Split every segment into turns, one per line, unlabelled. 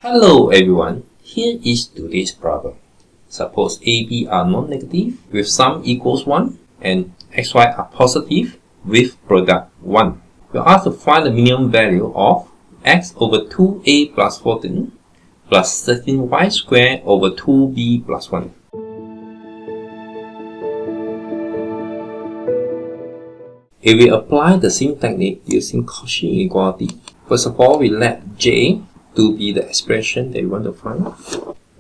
Hello everyone, here is today's problem. Suppose a, b are non-negative with sum equals 1 and x, y are positive with product 1. We are asked to find the minimum value of x over 2a plus 14 plus 16y squared over 2b plus 1. If we apply the same technique using Cauchy inequality, first of all we let j to be the expression that we want to find.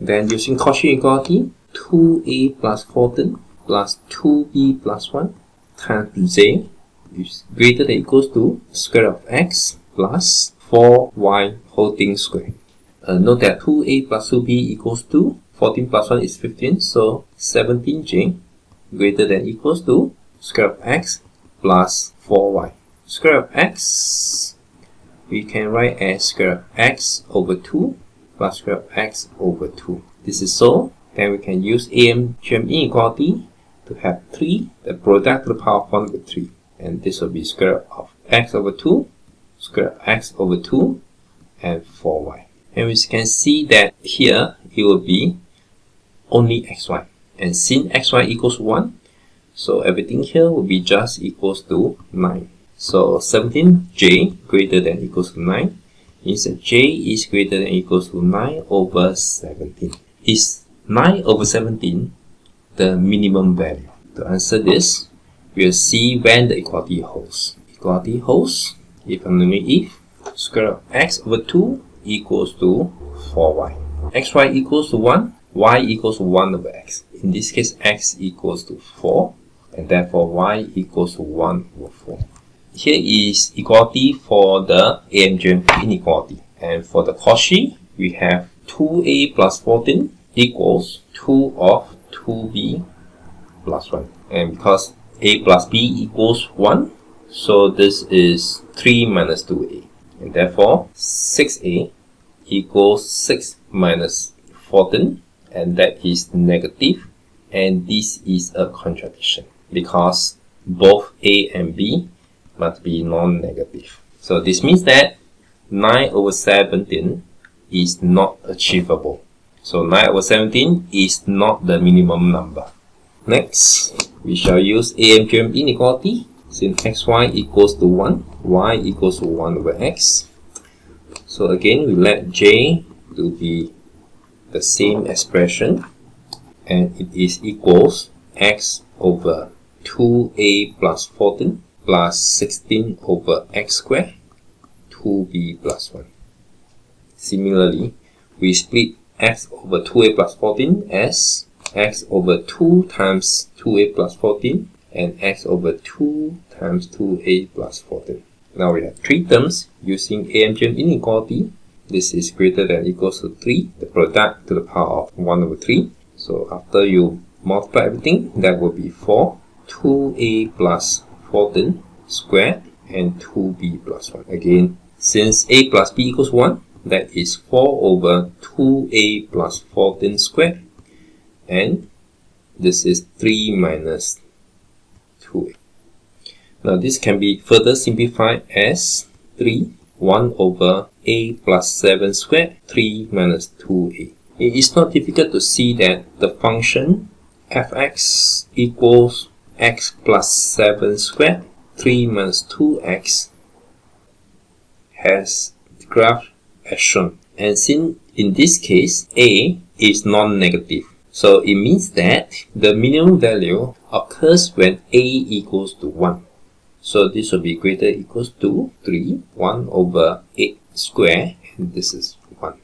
Then using Cauchy inequality, 2a plus 14 plus 2b plus 1 times j is greater than or equals to square root of x plus 4y whole thing squared. Note that 2a plus 2b equals to 14 plus 1 is 15, so 17j greater than or equals to square root of x plus 4y. Square root of x we can write as square root of x over 2 plus square root of x over 2. This is so, then we can use AMGM inequality to have 3, the product to the power of 1 over 3. And this will be square root of x over 2, square root of x over 2, and 4y. And we can see that here it will be only xy. And since xy equals 1, so everything here will be just equals to 9. So 17j greater than or equals to 9 means that j is greater than or equals to 9 over 17. Is 9 over 17 the minimum value? To answer this, we'll see when the equality holds. Equality holds if and only if square root of x over 2 equals to 4y. xy equals to 1, y equals to 1 over x. In this case, x equals to 4, and therefore y equals to 1 over 4. Here is equality for the AMGM inequality. And for the Cauchy, we have 2a plus 14 equals 2 of 2b plus 1. And because a plus b equals 1, so this is 3 minus 2a. And therefore, 6a equals 6 minus 14. And that is negative. And this is a contradiction because both a and b must be non-negative. So this means that 9 over 17 is not achievable. So 9 over 17 is not the minimum number. Next, we shall use AMGM inequality. Since xy equals to 1, y equals to 1 over x. So again, we let j to be the same expression, and it is equals x over 2a plus 14 plus 16 over x squared, 2b plus 1. Similarly, we split x over 2a plus 14 as x over 2 times 2a plus 14 and x over 2 times 2a plus 14. Now we have 3 terms using AMGM inequality. This is greater than or equals to 3, the product to the power of 1 over 3. So after you multiply everything, that will be 4, 2a plus 14 squared and 2b plus 1. Again, since a plus b equals 1, that is 4 over 2a plus 14 squared, and this is 3 minus 2a. Now this can be further simplified as 3, 1 over a plus 7 squared, 3 minus 2a. It is not difficult to see that the function fx equals x plus 7 squared 3 minus 2x has the graph as shown. And since in this case a is non-negative, so it means that the minimum value occurs when a equals to 1. So this will be greater or equals to 3, 1 over 8 squared, and this is 1.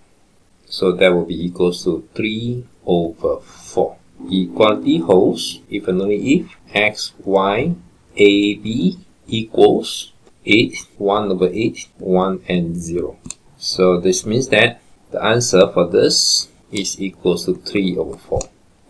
So that will be equals to 3 over 4. Equality holds if and only if x, y, a, b equals 8, 1 over 8, 1 and 0. So this means that the answer for this is equals to 3 over 4.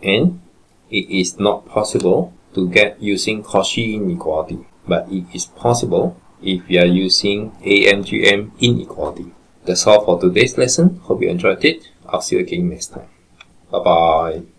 And it is not possible to get using Cauchy inequality, but it is possible if we are using AMGM inequality. That's all for today's lesson. Hope you enjoyed it. I'll see you again next time. Bye bye.